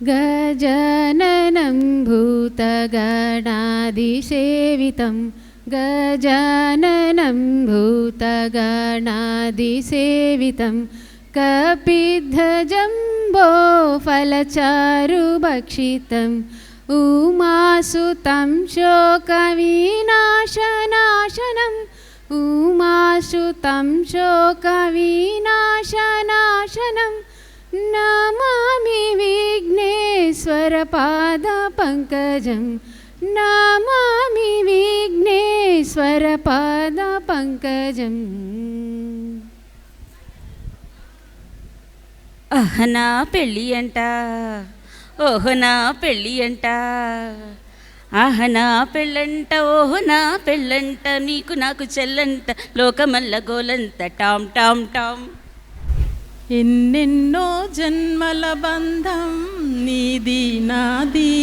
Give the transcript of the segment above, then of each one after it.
गजाननं भूतगणादिसेवितं गजाननं भूतगणादिसेवितं कपिध्वजम्बोफलचारुभक्षितम् उमासुतं शोकविनाशनाशनम् उमासुतं शोकविनाशनाशनं नमामि विघ्नेश्वरपादपङ्कजं नमामि विघ्नेश्वरपादपङ्कजम्। అహనా పెళ్ళి అంట, ఓహనా పెళ్ళి అంట, ఆహనా పెళ్ళంట, ఓహనా పెళ్ళంట, నీకు నాకు చెల్లంట, లోకమల్ల గోలంత టామ్ టామ్ టామ్. ఎన్నెన్నో జన్మల బంధం నీది నాది,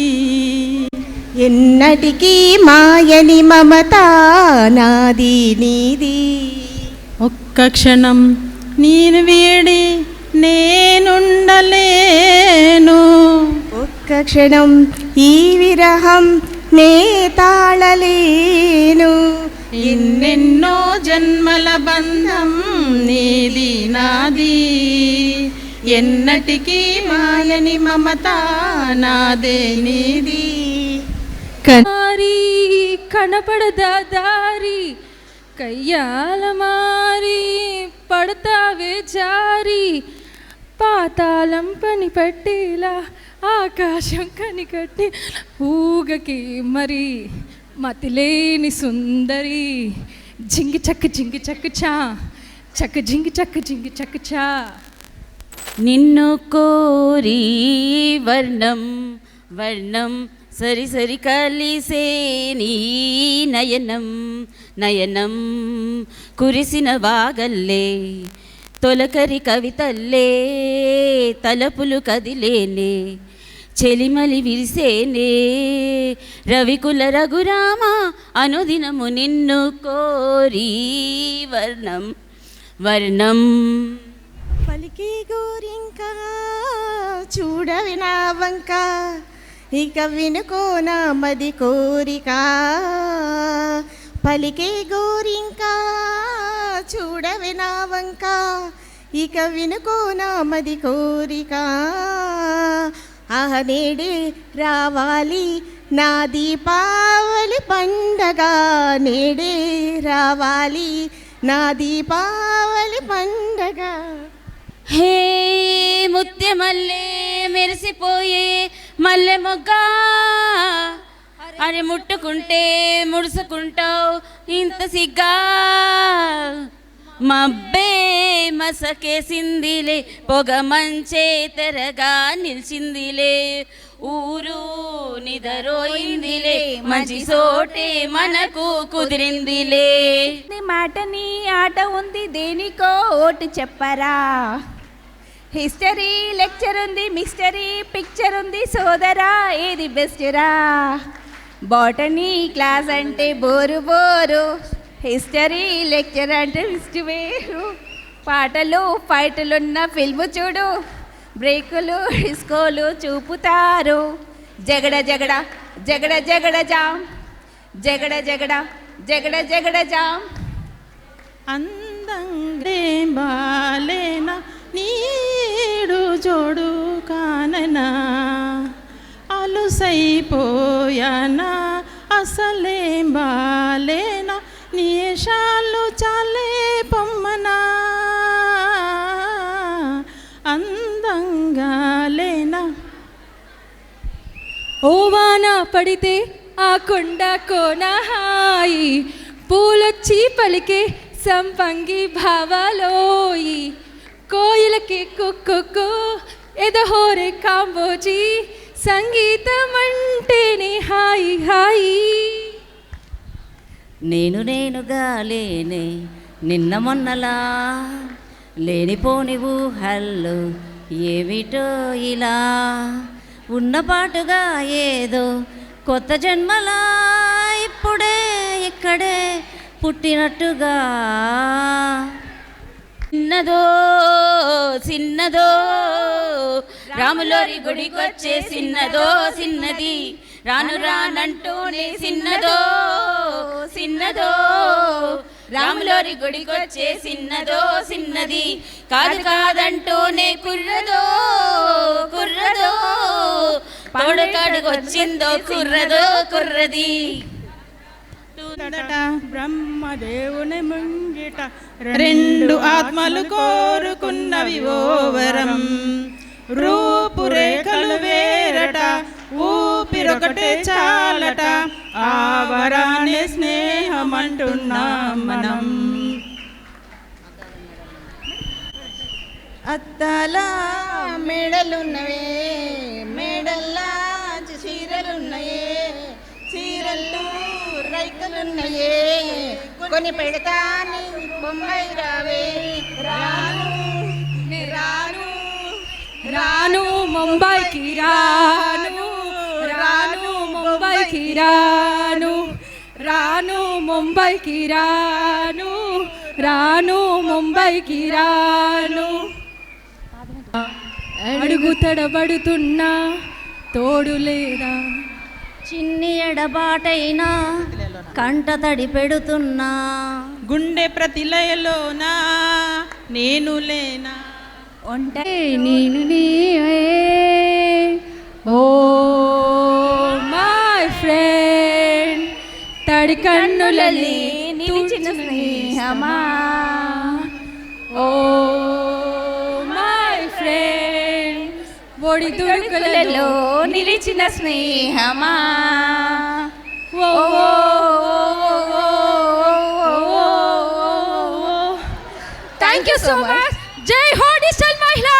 ఎన్నటికీ మాయని మమత నాది నీది. ఒక్క క్షణం నేను వీడి నేనుండలేను, ఒక్క క్షణం ఈ విరహం నే తాళలేను. ఎన్నెన్నో జన్మల బంధం నీది నాది, ఎన్నటికీ మాయని మమత నాదే నీది. కనారి కనపడదా దారి కయ్యాల మారి పడతావే జారి, పాతాళం పని పట్టేలా ఆకాశం కనికట్టి ఊగకి మరి మతిలేని సుందరి, జింగి చక్క చా చక్క జింగి చక్క చా. నిన్ను కోరి వర్ణం వర్ణం సరి సరి కలిసే నీ నయనం నయనం, కురిసిన వాగల్లే తొలకరి కవితల్లే, తలపులు కదిలేనే చెలిమలి విరిసేనే, రవికుల రఘురామ అనుదినము నిన్ను కోరి వర్ణం వర్ణం. పలికి గోరింకా చూడవి నా వంక, ఇక వినుకోనా మది కోరిక. పలికే గోరింకా చూడవి నా వంక, ఇక వినుకోనా మది కోరిక. ఆహ నేడే రావాలి నా దీపావళి పండగ, నేడే రావాలి నా దీపావళి పండగ. హే ముత్యమల్లే మెరిసిపోయే మల్లె మొగ్గ, అరే ముట్టుకుంటే ముడుసుకుంటావు ఇంత సిగ్గా, మబ్బే మసకేసిందిలే పొగ మంచే తెరగా నిలిచిందిలే, ఊరు నిదరోయిందిలే మంచి సోటే మనకు కుదిరిందిలే. మాట నీ ఆట ఉంది దేనికో ఓటు చెప్పరా, హిస్టరీ లెక్చర్ ఉంది మిస్టరీ పిక్చర్ ఉంది సోదరా ఏది బెస్టరా. బాటనీ క్లాస్ అంటే బోరు బోరు, హిస్టరీ లెక్చర్ అంటే హిస్టరీ వేరు. పాటలు ఫైట్లున్న ఫిల్మ్ చూడు, బ్రేకులు డిస్కోలు చూపుతారు. జగడ జగడ జగడ జగడ జామ్, జగడ జగడ జగడ జగడ జామ్. అందంగా బాలేనా నీడు జోడు కాననా, అలుసైపోయానా అసలేం బాలేనా, నిషాలు చాలే పొమ్మనా, అందంగా లేనా. ఓ వాన పడితే ఆ కొండ కోన హాయి, పూలొచ్చి పలికే సంపంగి భావాలోయి, కోయిలకి కుక్కు ఎదహోరే కాంబోజీ, సంగీతం అంటేనే హాయి హాయి. నేను నేనుగా లేనే నిన్న మొన్నలా, లేనిపోని ఊహల్లో ఏమిటో ఇలా, ఉన్నపాటుగా ఏదో కొత్త జన్మలా, ఇప్పుడే ఇక్కడే పుట్టినట్టుగా. చిన్నదో చిన్నదో రాములోరి గుడికొచ్చే సిన్నదో సిన్నది రాను రానంటూనే సిన్నదో సిన్నదో రాములోరి గుడికొచ్చే సిన్నదో సిన్నది కాదు కాదంటూనే కుర్రదో కుర్రదో తోడుకాడుకొచ్చిందో కుర్రదో కుర్రది బ్రహ్మదేవుని ముంగిట రెండు ఆత్మలు కోరుకున్నవి ఓవరం రూపురేఖలు వేరట ఊపిరొకటే చాలట ఆవరానే స్నేహమంటున్నాం మనం అత్తలా మేడలున్నవే మేడల్లా చీరలున్నాయే చీరల్లో రైకలున్నాయే కొని పెడతాని బొంబాయి రావే రాను రాను రాను ముంబైకి రాను రాను ముంబైకి రాను రాను ముంబైకి రాను రాను ముంబైకి రాను అడుగు తడబడుతున్నా తోడు లేదా చిన్ని ఎడబాటైనా కంట తడి పెడుతున్నా గుండె ప్రతిలయలోనా నేను లేనా నేను నీవే ఓ మై ఫ్రెండ్ తడి కన్నులని నిలిచిన స్నేహమా ఓ మై ఫ్రెండ్ ఒడి దుడుకులలో నిలిచిన స్నేహమా ఓ థ్యాంక్ యూ సో మచ్ జై హో డిజిటల్ మహిళా